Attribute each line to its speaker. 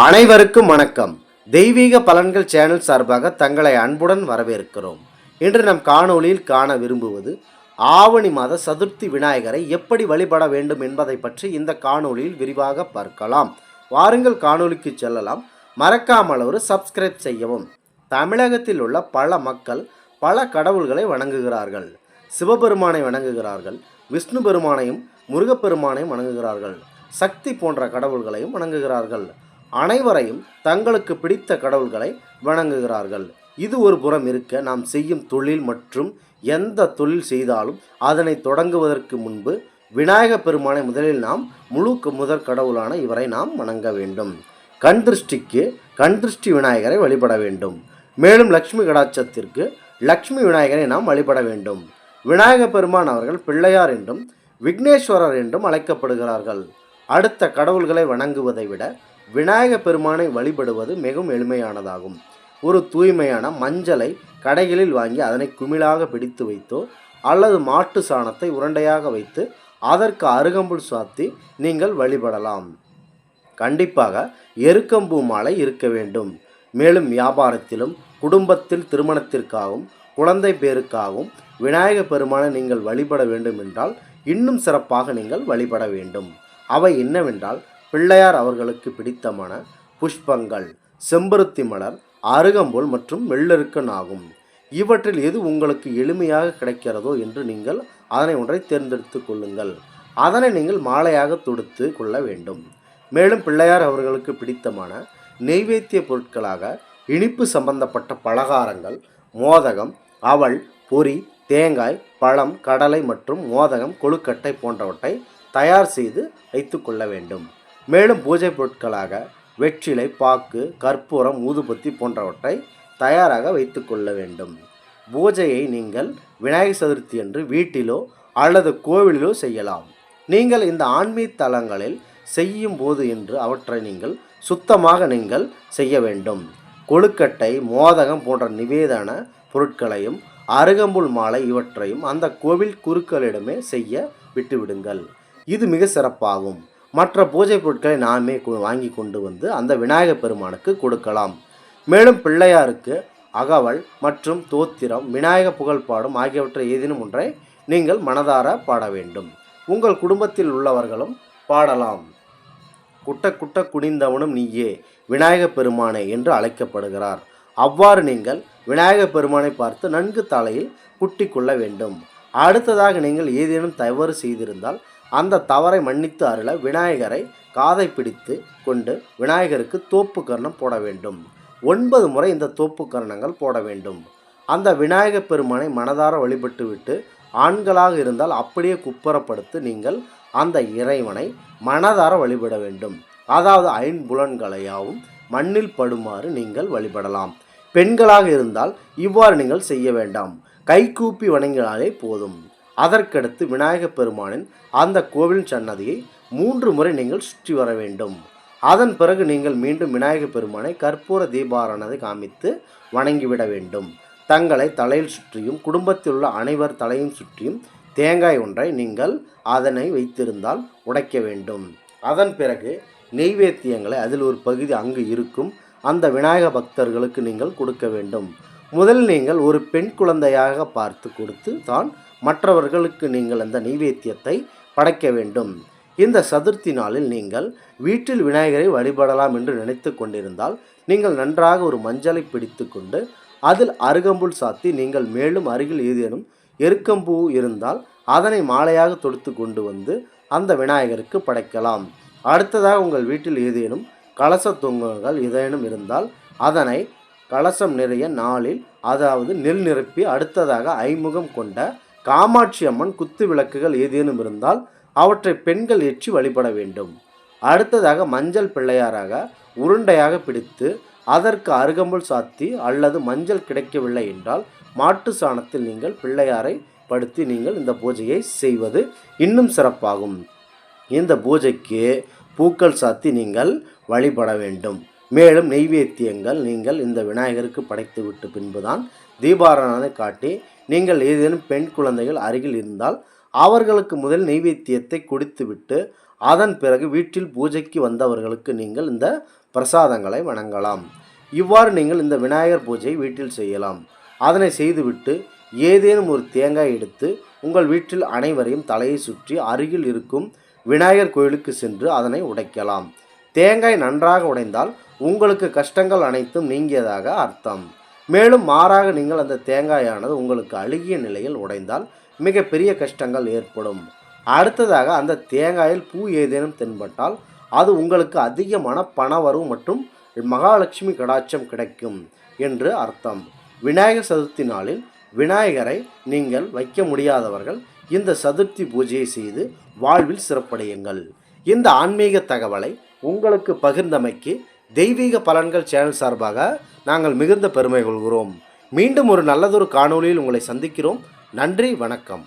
Speaker 1: அனைவருக்கும் வணக்கம். தெய்வீக பலன்கள் சேனல் சார்பாக தங்களை அன்புடன் வரவேற்கிறோம். இன்று நம் காணொளியில் காண விரும்புவது ஆவணி மாத சதுர்த்தி விநாயகரை எப்படி வழிபட வேண்டும் என்பதை பற்றி இந்த காணொளியில் விரிவாக பார்க்கலாம். வாருங்கள் காணொளிக்கு செல்லலாம். மறக்காமல் ஒரு சப்ஸ்கிரைப் செய்யவும். தமிழகத்தில் உள்ள பல மக்கள் பல கடவுள்களை வணங்குகிறார்கள். சிவபெருமானை வணங்குகிறார்கள், விஷ்ணு பெருமானையும் முருகப்பெருமானையும் வணங்குகிறார்கள், சக்தி போன்ற கடவுள்களையும் வணங்குகிறார்கள். அனைவரையும் தங்களுக்கு பிடித்த கடவுள்களை வணங்குகிறார்கள். இது ஒரு புறம் இருக்க, நாம் செய்யும் தொழில் மற்றும் எந்த தொழில் செய்தாலும் அதனை தொடங்குவதற்கு முன்பு விநாயக பெருமானை முதலில் நாம் முதற் கடவுளான இவரை நாம் வணங்க வேண்டும். கண் திருஷ்டிக்கு கண் திருஷ்டி விநாயகரை வழிபட வேண்டும். மேலும் லக்ஷ்மி கடாட்சத்திற்கு லக்ஷ்மி விநாயகரை நாம் வழிபட வேண்டும். விநாயக பெருமான் அவர்கள் பிள்ளையார் என்றும் விக்னேஸ்வரர் என்றும் அழைக்கப்படுகிறார்கள். அடுத்த கடவுள்களை வணங்குவதை விட விநாயக பெருமானை வழிபடுவது மிகவும் எளிமையானதாகும். ஒரு தூய்மையான மஞ்சளை கடைகளில் வாங்கி அதனை குமிழாக பிடித்து வைத்தோ அல்லது மாட்டு சாணத்தை உருண்டையாக வைத்து அதற்கு அருகம்புல் சாத்தி நீங்கள் வழிபடலாம். கண்டிப்பாக எருக்கம்பூ மாலை இருக்க வேண்டும். மேலும் வியாபாரத்திலும் குடும்பத்தில் திருமணத்திற்காகவும் குழந்தை பேருக்காகவும் விநாயக பெருமானை நீங்கள் வழிபட வேண்டும் என்றால் இன்னும் சிறப்பாக நீங்கள் வழிபட வேண்டும். அவை என்னவென்றால், பிள்ளையார் அவர்களுக்கு பிடித்தமான புஷ்பங்கள், செம்பருத்தி மலர், அருகம்புல் மற்றும் வெள்ளெருக்கன் ஆகும். இவற்றில் எது உங்களுக்கு எளிமையாக கிடைக்கிறதோ என்று நீங்கள் அதனை ஒன்றை தேர்ந்தெடுத்து கொள்ளுங்கள். அதனை நீங்கள் மாலையாக தொடுத்து கொள்ள வேண்டும். மேலும் பிள்ளையார் அவர்களுக்கு பிடித்தமான நெய்வேத்திய பொருட்களாக இனிப்பு சம்பந்தப்பட்ட பலகாரங்கள், மோதகம், அவல், பொரி, தேங்காய், பழம், கடலை மற்றும் மோதகம், கொழுக்கட்டை போன்றவற்றை தயார் செய்து வைத்து கொள்ள வேண்டும். மேலும் பூஜை பொருட்களாக வெற்றிலை, பாக்கு, கற்பூரம், ஊதுபத்தி போன்றவற்றை தயாராக வைத்து கொள்ள வேண்டும். பூஜையை நீங்கள் விநாயகர் சதுர்த்தி அன்று வீட்டிலோ அல்லது கோவிலிலோ செய்யலாம். நீங்கள் இந்த ஆன்மீக தலங்களில் செய்யும் போது என்று அவற்றை நீங்கள் சுத்தமாக நீங்கள் செய்ய வேண்டும். கொழுக்கட்டை, மோதகம் போன்ற நிவேதன பொருட்களையும் அருகம்புல் மாலை இவற்றையும் அந்த கோவில் குருக்களிடமே செய்ய விட்டுவிடுங்கள். இது மிக சிறப்பாகும். மற்ற பூஜை பொருட்களை நாமே வாங்கி கொண்டு வந்து அந்த விநாயகர் பெருமானுக்கு கொடுக்கலாம். மேலும் பிள்ளையாருக்கு அகவல் மற்றும் தோத்திரம், விநாயக புகழ் பாடும் ஆகியவற்றை ஏதேனும் ஒன்றை நீங்கள் மனதார பாட வேண்டும். உங்கள் குடும்பத்தில் உள்ளவர்களும் பாடலாம். குட்ட குட்ட குனிந்தவனும் நீயே விநாயகப் பெருமானே என்று அழைக்கப்படுகிறார். அவ்வாறு நீங்கள் விநாயகப் பெருமானை பார்த்து நன்கு தலையில் குட்டி கொள்ள வேண்டும். அடுத்ததாக நீங்கள் ஏதேனும் தவறு செய்திருந்தால் அந்த தவறை மன்னித்து அருள விநாயகரை காதை பிடித்து கொண்டு விநாயகருக்கு தோப்பு கர்ணம் போட வேண்டும். 9 முறை இந்த தோப்பு கர்ணங்கள் போட வேண்டும். அந்த விநாயகப் பெருமானை மனதார வழிபட்டுவிட்டு ஆண்களாக இருந்தால் அப்படியே குப்புறப்படுத்தி நீங்கள் அந்த இறைவனை மனதார வழிபட வேண்டும். அதாவது 5 புலன்களையாவும் மண்ணில் படுமாறு நீங்கள் வழிபடலாம். பெண்களாக இருந்தால் இவ்வாறு நீங்கள் செய்ய வேண்டாம். கைகூப்பி வணங்கினாலே போதும். அதற்கடுத்து விநாயகப் பெருமானின் அந்த கோவில் சன்னதியை 3 முறை நீங்கள் சுற்றி வர வேண்டும். அதன் பிறகு நீங்கள் மீண்டும் விநாயகப் பெருமானை கற்பூர தீபாராதனை காமித்து வணங்கிவிட வேண்டும். தங்களை தலையில் சுற்றியும் குடும்பத்தில் உள்ள அனைவர் தலையும் சுற்றியும் தேங்காய் ஒன்றை நீங்கள் அதனை வைத்திருந்தால் உடைக்க வேண்டும். அதன் பிறகு நெய்வேத்தியங்களை அதில் ஒரு பகுதி அங்கு இருக்கும் அந்த விநாயக பக்தர்களுக்கு நீங்கள் கொடுக்க வேண்டும். முதல் நீங்கள் ஒரு பெண் குழந்தையாக பார்த்து கொடுத்து தான் மற்றவர்களுக்கு நீங்கள் அந்த நெய்வேத்தியத்தை படைக்க வேண்டும். இந்த சதுர்த்தி நாளில் நீங்கள் வீட்டில் விநாயகரை வழிபடலாம் என்று நினைத்து கொண்டிருந்தால் நீங்கள் நன்றாக ஒரு மஞ்சளை பிடித்து கொண்டு அதில் அருகம்புல் சாத்தி நீங்கள் மேலும் அருகில் ஏதேனும் எருக்கம்பூ இருந்தால் அதனை மாலையாக தொடுத்து கொண்டு வந்து அந்த விநாயகருக்கு படைக்கலாம். அடுத்ததாக உங்கள் வீட்டில் ஏதேனும் கலச தொங்கல்கள் ஏதேனும் இருந்தால் அதனை கலசம் நிறைய நாளில், அதாவது நெல் நிரப்பி, அடுத்ததாக ஐமுகம் கொண்ட காமாட்சி அம்மன் குத்து விளக்குகள் ஏதேனும் இருந்தால் அவற்றை பெண்கள் ஏற்றி வழிபட வேண்டும். அடுத்ததாக மஞ்சள் பிள்ளையாராக உருண்டையாக பிடித்து அதற்கு அருகம்புல் சாத்தி அல்லது மஞ்சள் கிடைக்கவில்லை என்றால் மாட்டு சாணத்தில் நீங்கள் பிள்ளையாரை படுத்தி நீங்கள் இந்த பூஜையை செய்வது இன்னும் சிறப்பாகும். இந்த பூஜைக்கு பூக்கள் சாத்தி நீங்கள் வழிபட வேண்டும். மேலும் நெய்வேத்தியங்கள் நீங்கள் இந்த விநாயகருக்கு படைத்துவிட்டு பின்புதான் தீபாராதனை காட்டி நீங்கள் ஏதேனும் பெண் குழந்தைகள் அருகில் இருந்தால் அவர்களுக்கு முதல் நெய்வேத்தியத்தை கொடுத்துவிட்டு அதன் பிறகு வீட்டில் பூஜைக்கு வந்தவர்களுக்கு நீங்கள் இந்த பிரசாதங்களை வணங்கலாம். இவ்வாறு நீங்கள் இந்த விநாயகர் பூஜை வீட்டில் செய்யலாம். அதனை செய்துவிட்டு ஏதேனும் ஒரு தேங்காய் எடுத்து உங்கள் வீட்டில் அனைவரையும் தலையை சுற்றி அருகில் இருக்கும் விநாயகர் கோயிலுக்கு சென்று அதனை உடைக்கலாம். தேங்காய் நன்றாக உடைந்தால் உங்களுக்கு கஷ்டங்கள் அனைத்தும் நீங்கியதாக அர்த்தம். மேலும் மாறாக நீங்கள் அந்த தேங்காயானது உங்களுக்கு அழுகிய நிலையில் உடைந்தால் மிகப்பெரிய கஷ்டங்கள் ஏற்படும். அடுத்ததாக அந்த தேங்காயில் பூ ஏதேனும் தென்பட்டால் அது உங்களுக்கு அதிகமான பணவரவு மற்றும் மகாலட்சுமி கடாட்சம் கிடைக்கும் என்று அர்த்தம். விநாயகர் சதுர்த்தி நாளில் விநாயகரை நீங்கள் வைக்க முடியாதவர்கள் இந்த சதுர்த்தி பூஜையை செய்து வாழ்வில் சிறப்படையுங்கள். இந்த ஆன்மீக தகவலை உங்களுக்கு பகிர்ந்தமைக்கு தெய்வீக பலன்கள் சேனல் சார்பாக நாங்கள் மிகுந்த பெருமை கொள்கிறோம். மீண்டும் ஒரு நல்லதொரு காணொளியில் உங்களை சந்திக்கிறோம். நன்றி, வணக்கம்.